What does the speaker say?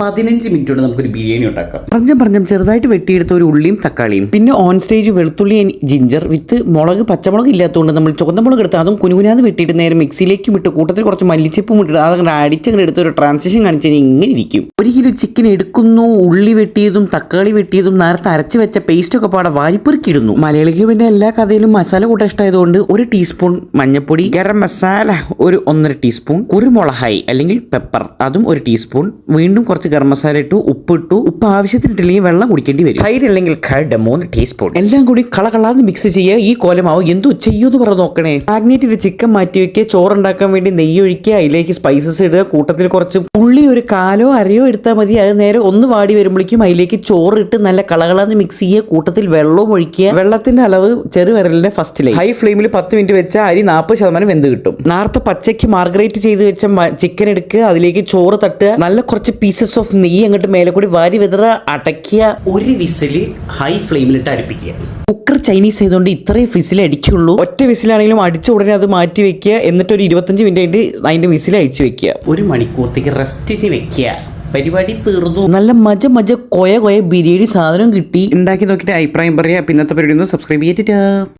15 minute കൊണ്ട് നമുക്കൊരു ബിരിയാണി ഉണ്ടാക്കാം. പറഞ്ഞം ചെറുതായിട്ട് വെട്ടിയെടുത്ത ഒരു ഉള്ളിയും തക്കാളിയും, പിന്നെ ഓൺ സ്റ്റേജ് വെളുത്തുള്ളി ജിഞ്ചർ വിത്ത് മുളക്, പച്ചമുളക് ഇല്ലാത്തതുകൊണ്ട് നമ്മൾ ചുവന്നമുളക് എടുത്ത് അതും കുനുകുനാന്ന് വെട്ടിയിട്ട് നേരെ മിക്സിയിലേക്കും ഇട്ട് കൂട്ടത്തിൽ കുറച്ച് മല്ലിച്ചപ്പും ഇട്ടിട്ട് അതങ്ങനെ അടിച്ചങ്ങനെ എടുത്ത് ഒരു ട്രാൻസിഷൻ കാണിച്ചു കഴിഞ്ഞാൽ ഇങ്ങനെ ഇരിക്കും. 1 കിലോ ചിക്കൻ എടുക്കുന്നു, ഉള്ളി വെട്ടിയതും തക്കാളി വെട്ടിയതും നേരത്തെ അരച്ച് വെച്ച പേസ്റ്റ് ഒക്കെ പാടെ വാരിപ്പെറുക്കിയിടുന്നു. മലയാളിക്ക് പിന്നെ എല്ലാ കഥയിലും മസാല കൂട്ട ഇഷ്ടമായതുകൊണ്ട് 1 ടീസ്പൂൺ മഞ്ഞപ്പൊടി, ഗരം മസാല ഒരു 1.5 ടീസ്പൂൺ, കുരുമുളകായി അല്ലെങ്കിൽ പെപ്പർ അതും 1 ടീസ്പൂൺ, വീണ്ടും കുറച്ച് ഗരം മസാല ഇട്ടു, ഉപ്പ് ആവശ്യത്തിനിട്ടില്ലെങ്കിൽ വെള്ളം കുടിക്കേണ്ടി വരും. തൈര് അല്ലെങ്കിൽ കർഡ് 3 ടീസ്പൂൺ, എല്ലാം കൂടി കളകളാന്ന് മിക്സ് ചെയ്യുക. ഈ കോലമാവ് എന്തോ ചെയ്യുമെന്ന് പറഞ്ഞ് നോക്കണേ. മാഗ്നേറ്റ് ചെയ്ത് ചിക്കൻ മാറ്റി വെക്കുക, ചോറുണ്ടാക്കാൻ വേണ്ടി നെയ്യ് ഒഴിക്കുക, അതിലേക്ക് സ്പൈസസ് ഇടുക, കൂട്ടത്തിൽ കുറച്ച് ഉള്ളി ഒരു 1/4 അരയോ എടുത്താൽ മതി. അത് നേരെ ഒന്ന് വാടി വരുമ്പോഴേക്കും അതിലേക്ക് ചോറ് ഇട്ട് നല്ല കളകളാന്ന് മിക്സ് ചെയ്യുക, കൂട്ടത്തിൽ വെള്ളവും ഒഴിക്കുക. വെള്ളത്തിന്റെ അളവ് ചെറുവിരലിന്റെ ഫസ്റ്റിലേക്ക് ഹൈ ഫ്ലെയിമിൽ 10 മിനിറ്റ് വെച്ച അരി 40% വെന്ത് കിട്ടും. നേരത്തെ പച്ചയ്ക്ക് മാർഗ്രേറ്റ് ചെയ്ത് വെച്ച ചിക്കൻ എടുക്കുക, അതിലേക്ക് ചോറ് തട്ടുക, നല്ല കുറച്ച് പീസസ് ഓഫ് നെയ്യ് അങ്ങോട്ട് മേലെ കൂടി വാരി വിതറുക, അടയ്ക്കുക. 1 വിസിൽ ഹൈ ഫ്ലെയിമിലിട്ട് അരിപ്പിക്കുക. കുക്കർ ചൈനീസ് ആയതുകൊണ്ട് ഇത്രയും വിസിൽ അടിക്കുള്ളൂ. ഒറ്റ വിസിലാണെങ്കിലും അടിച്ച ഉടനെ അത് മാറ്റി വെക്കുക. എന്നിട്ട് ഒരു 25 മിനിറ്റ് അതിന്റെ വിസിൽ അഴിച്ചു വെക്കുക. 1 മണിക്കൂറത്തേക്ക് റെസ്റ്റിന് വെക്കുക. പരിപാടി തീർന്നു. നല്ല മജ കൊയ ബിരിയാണി സാധനം കിട്ടി. ഉണ്ടാക്കി നോക്കിയിട്ട് അഭിപ്രായം പറയാം. പിന്നത്തെ പരിപാടി ഒന്ന് സബ്സ്ക്രൈബ് ചെയ്തിട്ട്